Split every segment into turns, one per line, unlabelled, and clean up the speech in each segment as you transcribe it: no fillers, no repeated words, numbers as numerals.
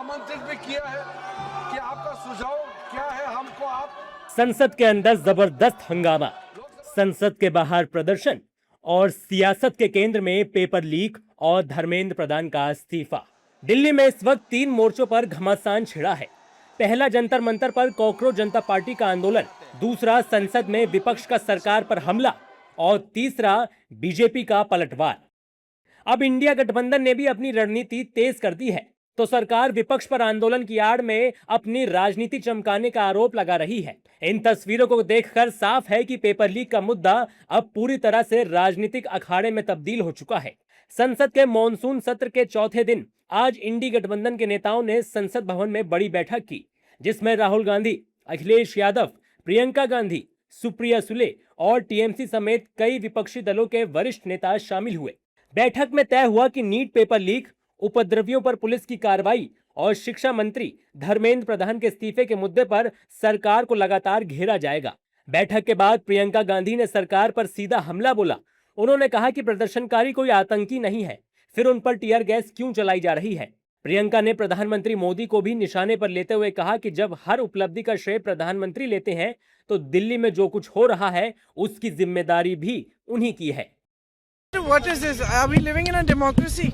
आमंत्रित भी किया है कि आपका सुझाव क्या है, हमको आप।
संसद के अंदर जबरदस्त हंगामा, संसद के बाहर प्रदर्शन और सियासत के केंद्र में पेपर लीक और धर्मेंद्र प्रधान का इस्तीफा। दिल्ली में इस वक्त 3 मोर्चों पर घमासान छिड़ा है। पहला जंतर मंतर पर कॉकरोच जनता पार्टी का आंदोलन, दूसरा संसद में विपक्ष का सरकार पर हमला और तीसरा बीजेपी का पलटवार। अब इंडिया गठबंधन ने भी अपनी रणनीति तेज कर दी है, तो सरकार विपक्ष पर आंदोलन की आड़ में अपनी राजनीति चमकाने का आरोप लगा रही है। इन तस्वीरों को देखकर साफ है कि पेपर लीक का मुद्दा अब पूरी तरह से राजनीतिक अखाड़े में तब्दील हो चुका है। संसद के मॉनसून सत्र के चौथे दिन आज इंडी गठबंधन के नेताओं ने संसद भवन में बड़ी बैठक की, जिसमें राहुल गांधी, अखिलेश यादव, प्रियंका गांधी, सुप्रिया सुले और टीएमसी समेत कई विपक्षी दलों के वरिष्ठ नेता शामिल हुए। बैठक में तय हुआ कि नीट पेपर लीक, उपद्रवियों पर पुलिस की कार्रवाई और शिक्षा मंत्री धर्मेंद्र प्रधान के इस्तीफे के मुद्दे पर सरकार को लगातार घेरा जाएगा। बैठक के बाद प्रियंका गांधी ने सरकार पर सीधा हमला बोला। उन्होंने कहा कि प्रदर्शनकारी कोई आतंकी नहीं है, फिर उन पर टीयर गैस क्यों चलाई जा रही है। प्रियंका ने प्रधानमंत्री मोदी को भी निशाने पर लेते हुए कहा कि जब हर उपलब्धि का श्रेय प्रधानमंत्री लेते हैं तो दिल्ली में जो कुछ हो रहा है उसकी जिम्मेदारी भी उन्हीं की है।
What is this? Are we living in a democracy?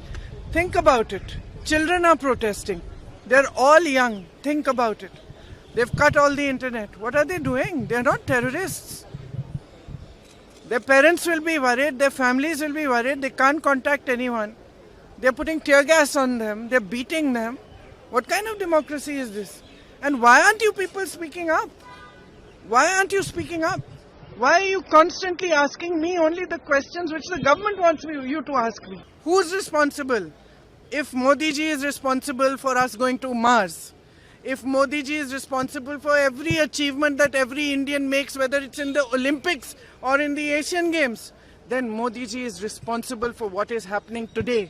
Think about it. Children are protesting. They're all young. Think about it. They've cut all the internet. What are they doing? They're not terrorists. Their parents will be worried. Their families will be worried. They can't contact anyone. They're putting tear gas on them. They're beating them. What kind of democracy is this? And why aren't you people speaking up? Why aren't you speaking up? Why are you constantly asking me only the questions which the government wants you to ask me? Who's responsible? If Modi ji is responsible for us going to Mars, if Modi ji is responsible for every achievement that every Indian makes, whether it's in the Olympics or in the Asian Games, then Modi ji is responsible for what is happening today.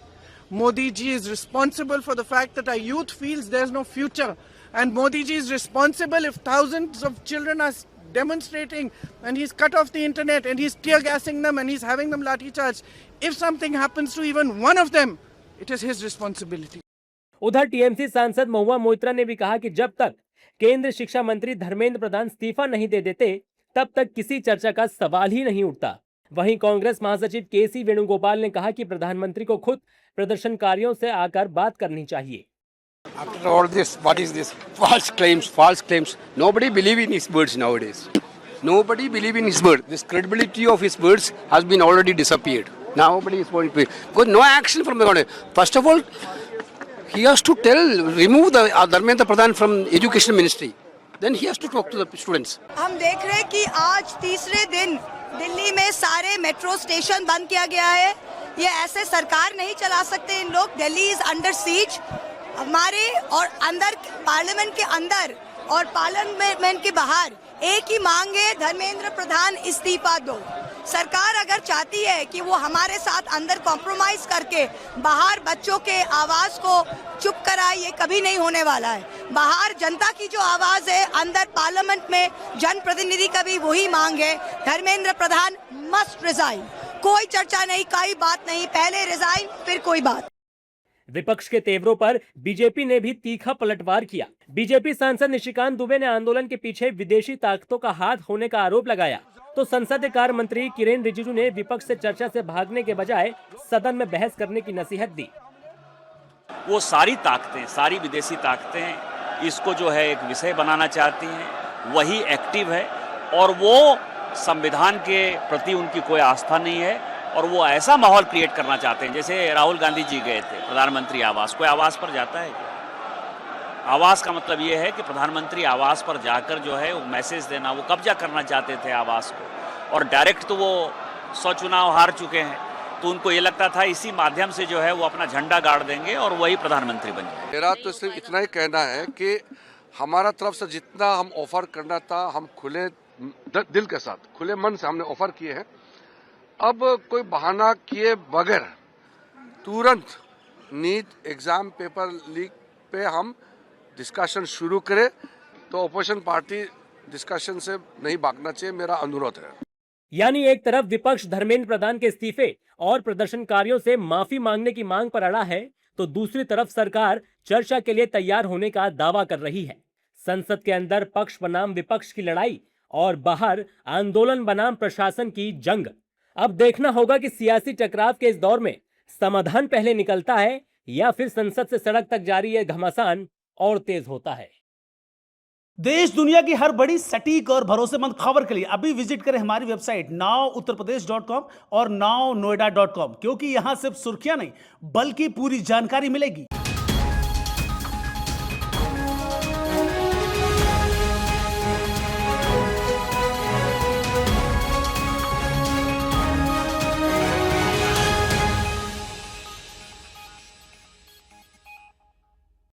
Modi ji is responsible for the fact that our youth feels there's no future. And Modi ji is responsible if thousands of children are demonstrating and he's cut off the internet and he's tear gassing them and he's having them lathi charge. If something happens to even one of them, it is his responsibility.
उधर TMC सांसद महुआ मोइत्रा ने भी कहा कि जब तक केंद्र शिक्षा मंत्री धर्मेंद्र प्रधान इस्तीफा नहीं दे देते तब तक किसी चर्चा का सवाल ही नहीं उठता। वहीं कांग्रेस महासचिव केसी वेणुगोपाल ने कहा कि प्रधानमंत्री को खुद प्रदर्शनकारियों से आकर बात करनी चाहिए।
After all this, what is this? False claims. Nobody believe in his words nowadays. Nobody believe in his words. This credibility of his words has been already disappeared. Nobody is going to because no action from the government. First of all, he has to remove the Dharmendra Pradhan from education ministry. Then he has to talk to the students.
हम देख रहे हैं कि आज तीसरे दिन दिल्ली में सारे मेट्रो स्टेशन बंद किया गया है। ये ऐसे सरकार नहीं चला सकते इन लोग। Delhi is under seize. हमारे और अंदर पार्लियामेंट के अंदर और पार्लियामेंट के बाहर एक ही मांग है, धर्मेंद्र प्रधान इस्तीफा दो। सरकार अगर चाहती है कि वो हमारे साथ अंदर कॉम्प्रोमाइज करके बाहर बच्चों के आवाज को चुप कराए, ये कभी नहीं होने वाला है। बाहर जनता की जो आवाज है, अंदर पार्लियामेंट में जनप्रतिनिधि का भी वही मांग है, धर्मेंद्र प्रधान मस्ट रिजाइन। कोई चर्चा नहीं, कोई बात नहीं, पहले रिजाइन फिर कोई बात।
विपक्ष के तेवरों पर बीजेपी ने भी तीखा पलटवार किया। बीजेपी सांसद निशिकांत दुबे ने आंदोलन के पीछे विदेशी ताकतों का हाथ होने का आरोप लगाया, तो संसदीय कार्य मंत्री किरेन रिजिजू ने विपक्ष से चर्चा से भागने के बजाय सदन में बहस करने की नसीहत दी।
वो सारी ताकतें, सारी विदेशी ताकतें इसको जो है एक विषय बनाना चाहती हैं, वही एक्टिव है और वो संविधान के प्रति उनकी कोई आस्था नहीं है और वो ऐसा माहौल क्रिएट करना चाहते हैं। जैसे राहुल गांधी जी गए थे प्रधानमंत्री आवास, कोई आवास पर जाता है? आवास का मतलब ये है कि प्रधानमंत्री आवास पर जाकर जो है वो मैसेज देना, वो कब्जा करना चाहते थे आवास को और डायरेक्ट तो वो 100 चुनाव हार चुके हैं, तो उनको ये लगता था इसी माध्यम से जो है वो अपना झंडा गाड़ देंगे और वही प्रधानमंत्री बन जाएंगे।
मेरा तो सिर्फ इतना ही कहना है कि हमारा तरफ से जितना हम ऑफर करना था, हम खुले दिल के साथ, खुले मन से हमने ऑफर किए हैं। अब कोई बहाना किए बगैर तुरंत नीट एग्जाम पेपर लीक पे हम डिस्कशन शुरू करें, तो अपोजिशन पार्टी डिस्कशन से नहीं भागना चाहिए, मेरा अनुरोध है।
यानी एक तरफ विपक्ष धर्मेंद्र प्रधान के इस्तीफे और प्रदर्शनकारियों से माफी मांगने की मांग पर अड़ा है, तो दूसरी तरफ सरकार चर्चा के लिए तैयार होने का दावा कर रही है। संसद के अंदर पक्ष बनाम विपक्ष की लड़ाई और बाहर आंदोलन बनाम प्रशासन की जंग। अब देखना होगा कि सियासी टकराव के इस दौर में समाधान पहले निकलता है या फिर संसद से सड़क तक जारी यह घमासान और तेज होता है।
देश दुनिया की हर बड़ी सटीक और भरोसेमंद खबर के लिए अभी विजिट करें हमारी वेबसाइट nowuttarpradesh.com और nownoida.com, क्योंकि यहां सिर्फ सुर्खियां नहीं बल्कि पूरी जानकारी मिलेगी।